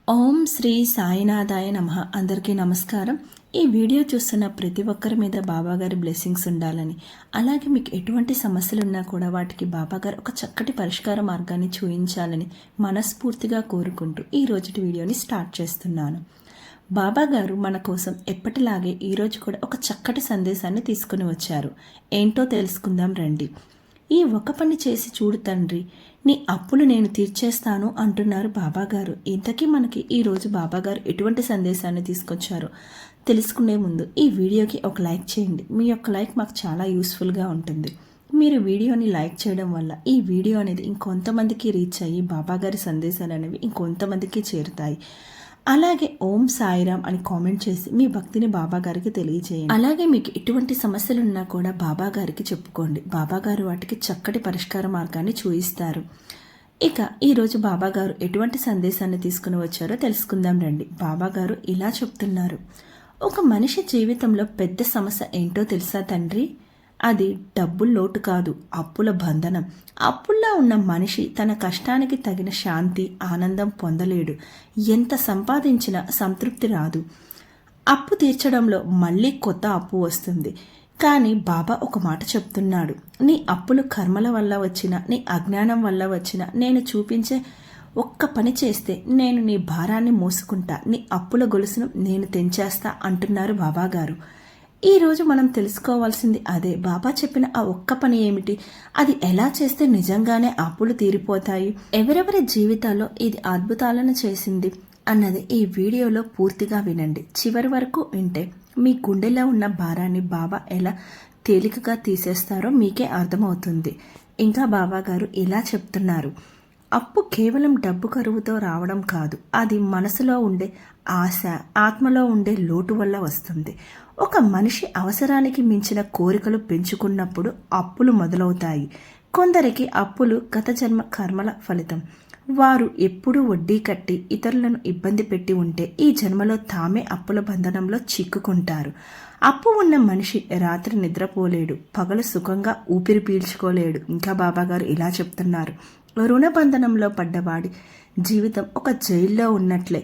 ఓం శ్రీ సాయినాథాయ నమః. అందరికీ నమస్కారం. ఈ వీడియో చూస్తున్న ప్రతి ఒక్కరి మీద బాబాగారి బ్లెస్సింగ్స్ ఉండాలని, అలాగే మీకు ఎటువంటి సమస్యలు ఉన్నా కూడా వాటికి బాబాగారు ఒక చక్కటి పరిష్కార మార్గాన్ని చూపించాలని మనస్ఫూర్తిగా కోరుకుంటూ ఈ రోజుటి వీడియోని స్టార్ట్ చేస్తున్నాను. బాబాగారు మన కోసం ఎప్పటిలాగే ఈరోజు కూడా ఒక చక్కటి సందేశాన్ని తీసుకుని వచ్చారు. ఏంటో తెలుసుకుందాం రండి. ఈ ఒక పని చేసి చూడు తండ్రి, నీ అప్పులు నేను తీర్చేస్తాను అంటున్నారు బాబాగారు. ఇంతకీ మనకి ఈరోజు బాబాగారు ఎటువంటి సందేశాన్ని తీసుకొచ్చారో తెలుసుకునే ముందు ఈ వీడియోకి ఒక లైక్ చేయండి. మీ యొక్క లైక్ మాకు చాలా యూస్ఫుల్గా ఉంటుంది. మీరు వీడియోని లైక్ చేయడం వల్ల ఈ వీడియో అనేది ఇంకొంతమందికి రీచ్ అయ్యి బాబాగారి సందేశాలు అనేవి ఇంకొంతమందికి చేరుతాయి. అలాగే ఓం సాయిరామ్ అని కామెంట్ చేసి మీ భక్తిని బాబాగారికి తెలియజేయండి. అలాగే మీకు ఎటువంటి సమస్యలు ఉన్నా కూడా బాబాగారికి చెప్పుకోండి. బాబాగారు వాటికి చక్కటి పరిష్కార మార్గాన్ని చూయిస్తారు. ఇక ఈరోజు బాబాగారు ఎటువంటి సందేశాన్ని తీసుకుని వచ్చారో తెలుసుకుందాం రండి. బాబాగారు ఇలా చెప్తున్నారు. ఒక మనిషి జీవితంలో పెద్ద సమస్య ఏంటో తెలుసా తండ్రి? అది డబ్బు లోటు కాదు, అప్పుల బంధనం. అప్పుల్లో ఉన్న మనిషి తన కష్టానికి తగిన శాంతి, ఆనందం పొందలేడు. ఎంత సంపాదించినా సంతృప్తి రాదు. అప్పు తీర్చడంలో మళ్ళీ కొత్త అప్పు వస్తుంది. కానీ బాబా ఒక మాట చెప్తున్నాడు. నీ అప్పులు కర్మల వల్ల వచ్చిన, నీ అజ్ఞానం వల్ల వచ్చిన, నేను చూపించే ఒక్క పని చేస్తే నేను నీ భారాన్ని మోసుకుంటా, నీ అప్పుల గొలుసును నేను తెంచేస్తా అంటున్నారు బాబాగారు. ఈరోజు మనం తెలుసుకోవాల్సింది అదే. బాబా చెప్పిన ఆ ఒక్క పని ఏమిటి? అది ఎలా చేస్తే నిజంగానే అప్పులు తీరిపోతాయి? ఎవరెవరి జీవితాల్లో ఇది అద్భుతాలను చేసింది అన్నది ఈ వీడియోలో పూర్తిగా వినండి. చివరి వరకు వింటే మీ గుండెలో ఉన్న భారాన్ని బాబా ఎలా తేలికగా తీసేస్తారో మీకే అర్థమవుతుంది. ఇంకా బాబా గారు ఇలా చెప్తున్నారు. అప్పు కేవలం డబ్బు కరువుతో రావడం కాదు, అది మనసులో ఉండే ఆశ, ఆత్మలో ఉండే లోటు వల్ల వస్తుంది. ఒక మనిషి అవసరానికి మించిన కోరికలు పెంచుకున్నప్పుడు అప్పులు మొదలవుతాయి. కొందరికి అప్పులు గత జన్మ కర్మల ఫలితం. వారు ఎప్పుడూ వడ్డీ కట్టి ఇతరులను ఇబ్బంది పెట్టి ఉంటే ఈ జన్మలో తామే అప్పుల బంధనంలో చిక్కుకుంటారు. అప్పు ఉన్న మనిషి రాత్రి నిద్రపోలేడు, పగలు సుఖంగా ఊపిరి పీల్చుకోలేడు. ఇంకా బాబాగారు ఇలా చెప్తున్నారు. రుణబంధనంలో పడ్డవాడి జీవితం ఒక జైల్లో ఉన్నట్లే.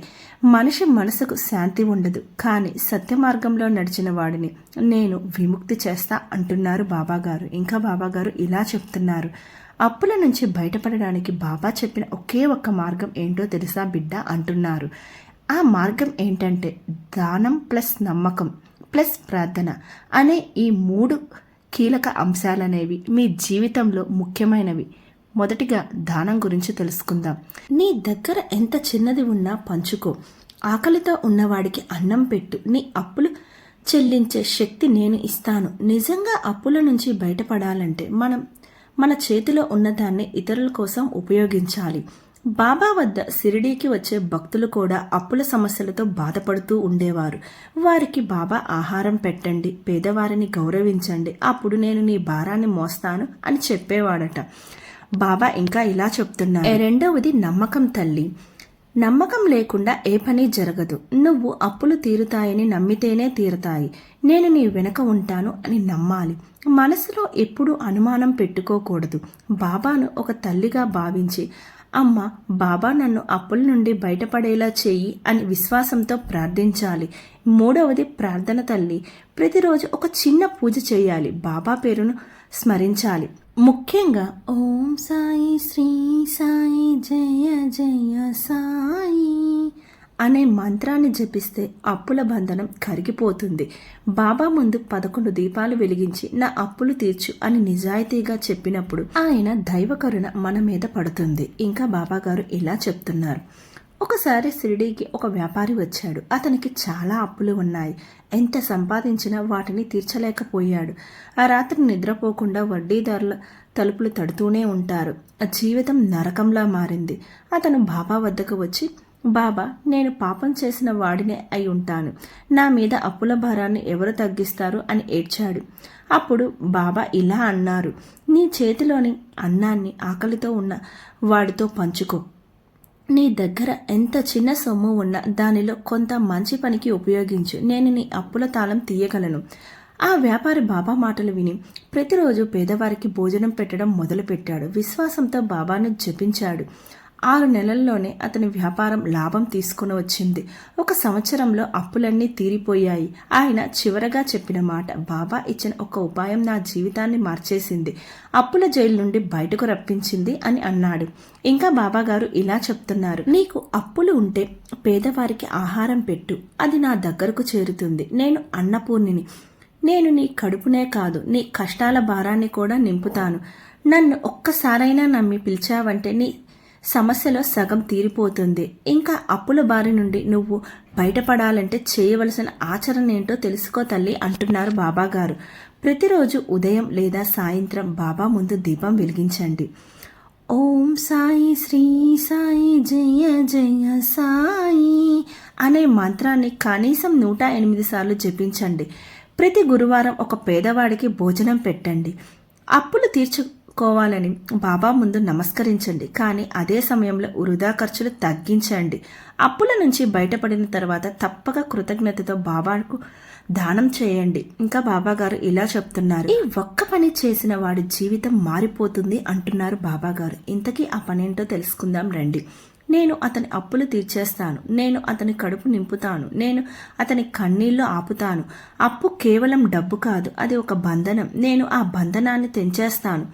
మనిషి మనసుకు శాంతి ఉండదు. కానీ సత్య మార్గంలో నడిచిన వాడిని నేను విముక్తి చేస్తా అంటున్నారు బాబాగారు. ఇంకా బాబాగారు ఇలా చెప్తున్నారు. అప్పుల నుంచి బయటపడడానికి బాబా చెప్పిన ఒకే ఒక్క మార్గం ఏంటో తెలుసా బిడ్డ అంటున్నారు. ఆ మార్గం ఏంటంటే దానం ప్లస్ నమ్మకం ప్లస్ ప్రార్థన అనే ఈ 3 కీలక అంశాలనేవి మీ జీవితంలో ముఖ్యమైనవి. మొదటిగా దానం గురించి తెలుసుకుందాం. నీ దగ్గర ఎంత చిన్నది ఉన్నా పంచుకో. ఆకలితో ఉన్నవాడికి అన్నం పెట్టు. నీ అప్పులు చెల్లించే శక్తి నేను ఇస్తాను. నిజంగా అప్పుల నుంచి బయటపడాలంటే మన చేతిలో ఉన్నదాన్ని ఇతరుల కోసం ఉపయోగించాలి. బాబా వద్ద షిరిడీకి వచ్చే భక్తులు కూడా అప్పుల సమస్యలతో బాధపడుతూ ఉండేవారు. వారికి బాబా ఆహారం పెట్టండి, పేదవారిని గౌరవించండి, అప్పుడు నేను నీ భారాన్ని మోస్తాను అని చెప్పేవాడట. బాబా ఇంకా ఇలా చెప్తున్నారు. రెండవది నమ్మకం తల్లి. నమ్మకం లేకుండా ఏ పని జరగదు. నువ్వు అప్పులు తీరుతాయని నమ్మితేనే తీరుతాయి. నేను నీ వెనక ఉంటాను అని నమ్మాలి. మనసులో ఎప్పుడూ అనుమానం పెట్టుకోకూడదు. బాబాను ఒక తల్లిగా భావించి, అమ్మ బాబా నన్ను అప్పుల నుండి బయటపడేలా చెయ్యి అని విశ్వాసంతో ప్రార్థించాలి. మూడవది ప్రార్థన తల్లి. ప్రతిరోజు ఒక చిన్న పూజ చేయాలి. బాబా పేరును స్మరించాలి. ముఖ్యంగా ఓం సాయి శ్రీ సాయి జయ జయ సాయి అనే మంత్రాన్ని జపిస్తే అప్పుల బంధనం కరిగిపోతుంది. బాబా ముందు 11 దీపాలు వెలిగించి నా అప్పులు తీర్చు అని నిజాయితీగా చెప్పినప్పుడు ఆయన దైవ కరుణ మన మీద పడుతుంది. ఇంకా బాబాగారు ఇలా చెప్తున్నారు. ఒకసారి షిరిడీకి ఒక వ్యాపారి వచ్చాడు. అతనికి చాలా అప్పులు ఉన్నాయి. ఎంత సంపాదించినా వాటిని తీర్చలేకపోయాడు. ఆ రాత్రి నిద్రపోకుండా వడ్డీదారుల తలుపులు తడుతూనే ఉంటారు. ఆ జీవితం నరకంలా మారింది. అతను బాబా వద్దకు వచ్చి, బాబా నేను పాపం చేసిన వాడినే అయి ఉంటాను. నా మీద అప్పుల భారాన్ని ఎవరు తగ్గిస్తారు అని ఏడ్చాడు. అప్పుడు బాబా ఇలా అన్నారు. నీ చేతిలోని అన్నాన్ని ఆకలితో ఉన్న వాడితో పంచుకో. నీ దగ్గర ఎంత చిన్న సొమ్ము ఉన్నా దానిలో కొంత మంచి పనికి ఉపయోగించు. నేను నీ అప్పుల తాళం తీయగలను. ఆ వ్యాపారి బాబా మాటలు విని ప్రతిరోజు పేదవారికి భోజనం పెట్టడం మొదలుపెట్టాడు. విశ్వాసంతో బాబాను జపించాడు. 6 నెలల్లోనే అతని వ్యాపారం లాభం తీసుకుని వచ్చింది. 1 సంవత్సరంలో అప్పులన్నీ తీరిపోయాయి. ఆయన చివరగా చెప్పిన మాట, బాబా ఇచ్చిన ఒక ఉపాయం నా జీవితాన్ని మార్చేసింది, అప్పుల జైలు నుండి బయటకు రప్పించింది అని అన్నాడు. ఇంకా బాబాగారు ఇలా చెప్తున్నారు, నీకు అప్పులు ఉంటే పేదవారికి ఆహారం పెట్టు, అది నా దగ్గరకు చేరుతుంది. నేను అన్నపూర్ణిని. నేను నీ కడుపునే కాదు, నీ కష్టాల భారాన్ని కూడా నింపుతాను. నన్ను ఒక్కసారైనా నమ్మి పిలిచావంటే నీ సమస్యలో సగం తీరిపోతుంది. ఇంకా అప్పుల బారి నుండి నువ్వు బయటపడాలంటే చేయవలసిన ఆచరణ ఏంటో తెలుసుకో తల్లి అంటున్నారు బాబాగారు. ప్రతిరోజు ఉదయం లేదా సాయంత్రం బాబా ముందు దీపం వెలిగించండి. ఓం సాయి శ్రీ సాయి జయ జయ సాయి అనే మంత్రాన్ని కనీసం 108 సార్లు జపించండి. ప్రతి గురువారం ఒక పేదవాడికి భోజనం పెట్టండి. అప్పులు తీర్చుకోవాలని బాబా ముందు నమస్కరించండి, కానీ అదే సమయంలో వృధా ఖర్చులు తగ్గించండి. అప్పుల నుంచి బయటపడిన తర్వాత తప్పక కృతజ్ఞతతో బాబాకు దానం చేయండి. ఇంకా బాబాగారు ఇలా చెప్తున్నారు, ఈ ఒక్క పని చేసిన వాడి జీవితం మారిపోతుంది అంటున్నారు బాబాగారు. ఇంతకీ ఆ పనేంటో తెలుసుకుందాం రండి. నేను అతని అప్పులు తీర్చేస్తాను, నేను అతని కడుపు నింపుతాను, నేను అతని కన్నీళ్లు ఆపుతాను. అప్పు కేవలం డబ్బు కాదు, అది ఒక బంధనం. నేను ఆ బంధనాన్ని తెంచేస్తాను.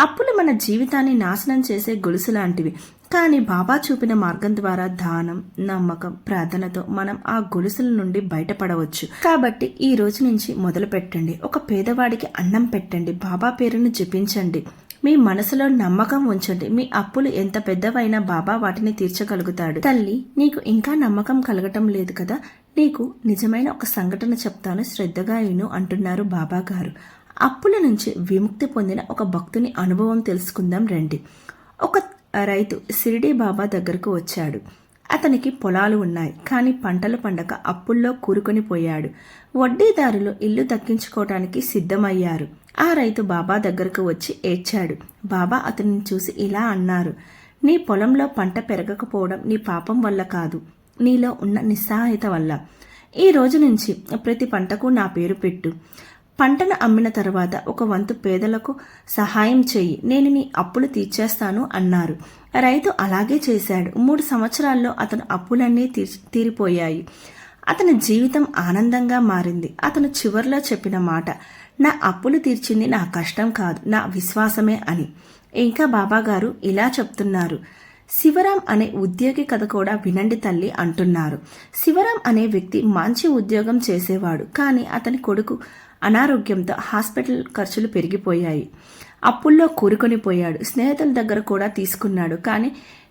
అప్పులు మన జీవితాన్ని నాశనం చేసే గొలుసు లాంటివి, కానీ బాబా చూపిన మార్గం ద్వారా దానం, నమ్మకం, ప్రార్థనతో మనం ఆ గొలుసుల నుండి బయటపడవచ్చు. కాబట్టి ఈ రోజు నుంచి మొదలు పెట్టండి. ఒక పేదవాడికి అన్నం పెట్టండి, బాబా పేరును జపించండి, మీ మనసులో నమ్మకం ఉంచండి. మీ అప్పులు ఎంత పెద్దవైనా బాబా వాటిని తీర్చగలుగుతాడు. తల్లి, నీకు ఇంకా నమ్మకం కలగటం లేదు కదా, నీకు నిజమైన ఒక సంఘటన చెప్తాను, శ్రద్ధగా విను అంటున్నారు బాబా గారు. అప్పుల నుంచి విముక్తి పొందిన ఒక భక్తుని అనుభవం తెలుసుకుందాం రండి. ఒక రైతు షిరిడీ బాబా దగ్గరకు వచ్చాడు. అతనికి పొలాలు ఉన్నాయి, కానీ పంటలు పండక అప్పుల్లో కూరుకొని పోయాడు. వడ్డీదారులు ఇల్లు దక్కించుకోవటానికి సిద్ధమయ్యారు. ఆ రైతు బాబా దగ్గరకు వచ్చి ఏడ్చాడు. బాబా అతనిని చూసి ఇలా అన్నారు, నీ పొలంలో పంట పెరగకపోవడం నీ పాపం వల్ల కాదు, నీలో ఉన్న నిస్సహాయత వల్ల. ఈ రోజు నుంచి ప్రతి పంటకు నా పేరు పెట్టు. పంటను అమ్మిన తర్వాత 1 వంతు పేదలకు సహాయం చెయ్యి, నేను నీ అప్పులు తీర్చేస్తాను అన్నారు. రైతు అలాగే చేశాడు. 3 సంవత్సరాల్లో అతను అప్పులన్నీ తీరిపోయాయి. అతని జీవితం ఆనందంగా మారింది. అతను చివర్లో చెప్పిన మాట, నా అప్పులు తీర్చింది నా కష్టం కాదు, నా విశ్వాసమే అని. ఇంకా బాబాగారు ఇలా చెప్తున్నారు, శివరాం అనే ఉద్యోగి కథ కూడా వినండి తల్లి అంటున్నారు. శివరాం అనే వ్యక్తి మంచి ఉద్యోగం చేసేవాడు, కానీ అతని కొడుకు అనారోగ్యంతో హాస్పిటల్ ఖర్చులు పెరిగిపోయాయి. అప్పుల్లో కూరుకొని పోయాడు. స్నేహితుల దగ్గర కూడా తీసుకున్నాడు, కానీ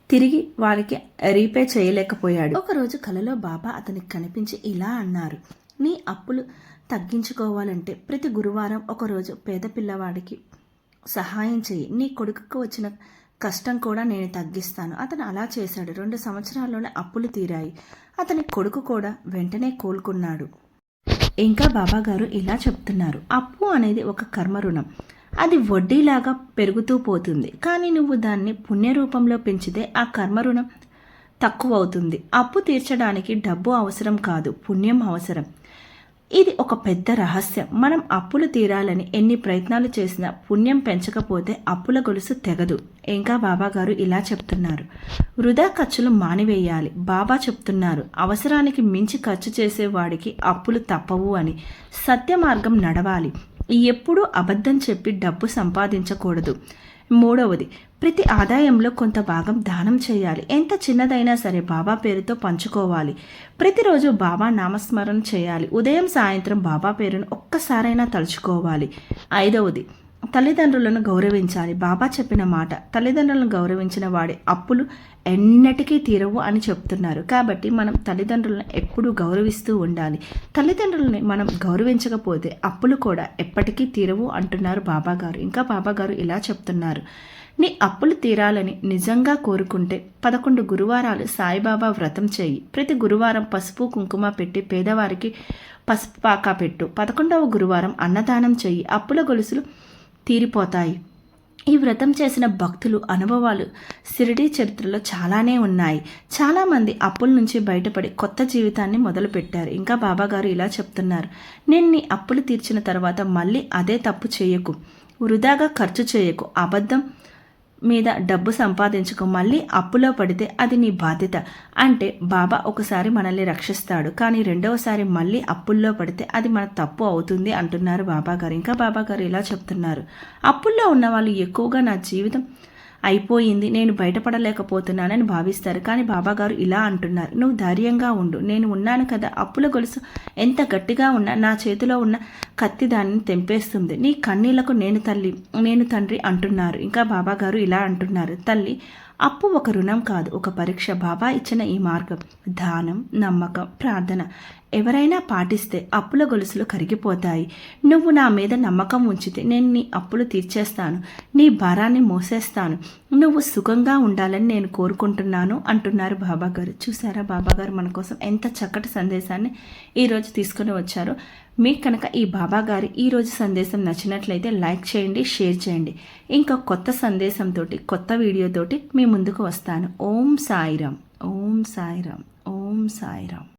తిరిగి వారికి రీపే చేయలేకపోయాడు. ఒకరోజు కలలో బాబా అతనికి కనిపించి ఇలా అన్నారు, నీ అప్పులు తగ్గించుకోవాలంటే ప్రతి గురువారం ఒకరోజు పేద పిల్లవాడికి సహాయం చేయి. నీ కొడుకుకు వచ్చిన కష్టం కూడా నేను తగ్గిస్తాను. అతను అలా చేశాడు. 2 సంవత్సరాల్లోనే అప్పులు తీరాయి. అతని కొడుకు కూడా వెంటనే కోలుకున్నాడు. ఇంకా బాబాగారు ఇలా చెప్తున్నారు, అప్పు అనేది ఒక కర్మ రుణం. అది వడ్డీలాగా పెరుగుతూ పోతుంది, కానీ నువ్వు దాన్ని పుణ్య రూపంలో పెంచితే ఆ కర్మ రుణం తక్కువ అవుతుంది. అప్పు తీర్చడానికి డబ్బు అవసరం కాదు, పుణ్యం అవసరం. ఇది ఒక పెద్ద రహస్యం. మనం అప్పులు తీరాలని ఎన్ని ప్రయత్నాలు చేసినా పుణ్యం పెంచకపోతే అప్పుల గొలుసు తెగదు. ఇంకా బాబాగారు ఇలా చెప్తున్నారు, వృధా ఖర్చులు మానివేయాలి. బాబా చెప్తున్నారు, అవసరానికి మించి ఖర్చు చేసేవాడికి అప్పులు తప్పవు అని. సత్య మార్గం నడవాలి. ఎప్పుడూ అబద్ధం చెప్పి డబ్బు సంపాదించకూడదు. 3వది, ప్రతి ఆదాయంలో కొంత భాగం దానం చేయాలి. ఎంత చిన్నదైనా సరే బాబా పేరుతో పంచుకోవాలి. ప్రతిరోజు బాబా నామస్మరణ చేయాలి. ఉదయం సాయంత్రం బాబా పేరును ఒక్కసారైనా తలుచుకోవాలి. 5వది, తల్లిదండ్రులను గౌరవించాలి. బాబా చెప్పిన మాట, తల్లిదండ్రులను గౌరవించిన వాడి అప్పులు ఎన్నటికీ తీరవు అని చెప్తున్నారు. కాబట్టి మనం తల్లిదండ్రులను ఎప్పుడూ గౌరవిస్తూ ఉండాలి. తల్లిదండ్రులని మనం గౌరవించకపోతే అప్పులు కూడా ఎప్పటికీ తీరవు అంటున్నారు బాబాగారు. ఇంకా బాబాగారు ఇలా చెప్తున్నారు, నీ అప్పులు తీరాలని నిజంగా కోరుకుంటే 11 గురువారాలు సాయిబాబా వ్రతం చేయి. ప్రతి గురువారం పసుపు కుంకుమ పెట్టి పేదవారికి పసుపు పాక పెట్టు. 11వ గురువారం అన్నదానం చెయ్యి. అప్పుల గొలుసులు తీరిపోతాయి. ఈ వ్రతం చేసిన భక్తులు అనుభవాలు షిరిడీ చరిత్రలో చాలానే ఉన్నాయి. చాలామంది అప్పుల నుంచి బయటపడి కొత్త జీవితాన్ని మొదలుపెట్టారు. ఇంకా బాబాగారు ఇలా చెప్తున్నారు, నేను నీ అప్పులు తీర్చిన తర్వాత మళ్ళీ అదే తప్పు చేయకు, వృధాగా ఖర్చు చేయకు, అబద్ధం మీద డబ్బు సంపాదించుకో, మళ్ళీ అప్పులో పడితే అది నీ బాధ్యత. అంటే బాబా ఒకసారి మనల్ని రక్షిస్తాడు, కానీ రెండవసారి మళ్ళీ అప్పుల్లో పడితే అది మన తప్పు అవుతుంది అంటున్నారు బాబాగారు. ఇంకా బాబాగారు ఇలా చెప్తున్నారు, అప్పుల్లో ఉన్న వాళ్ళు ఎక్కువగా నా జీవితం అయిపోయింది, నేను బయటపడలేకపోతున్నానని భావిస్తారు. కానీ బాబాగారు ఇలా అంటున్నారు, నువ్వు ధైర్యంగా ఉండు, నేను ఉన్నాను కదా. అప్పుల గొలుసు ఎంత గట్టిగా ఉన్నా నా చేతిలో ఉన్న కత్తి దానిని తెంపేస్తుంది. నీ కన్నీళ్లకు నేను తండ్రి అంటున్నారు. ఇంకా బాబాగారు ఇలా అంటున్నారు, తల్లి, అప్పు ఒక రుణం కాదు, ఒక పరీక్ష. బాబా ఇచ్చిన ఈ మార్గం దానం, నమ్మకం, ప్రార్థన ఎవరైనా పాటిస్తే అప్పుల గొలుసులు కరిగిపోతాయి. నువ్వు నా మీద నమ్మకం ఉంచితే నేను నీ అప్పులు తీర్చేస్తాను, నీ భారాన్ని మోసేస్తాను. నువ్వు సుఖంగా ఉండాలని నేను కోరుకుంటున్నాను అంటున్నారు బాబాగారు. చూసారా బాబాగారు మన కోసం ఎంత చక్కటి సందేశాన్ని ఈరోజు తీసుకుని వచ్చారో. మీకు కనుక ఈ బాబాగారి ఈరోజు సందేశం నచ్చినట్లయితే లైక్ చేయండి, షేర్ చేయండి. ఇంకా కొత్త సందేశంతో కొత్త వీడియోతోటి మీ ముందుకు వస్తాను. ఓం సాయిరామ్, ఓం సాయిరామ్, ఓం సాయిరామ్.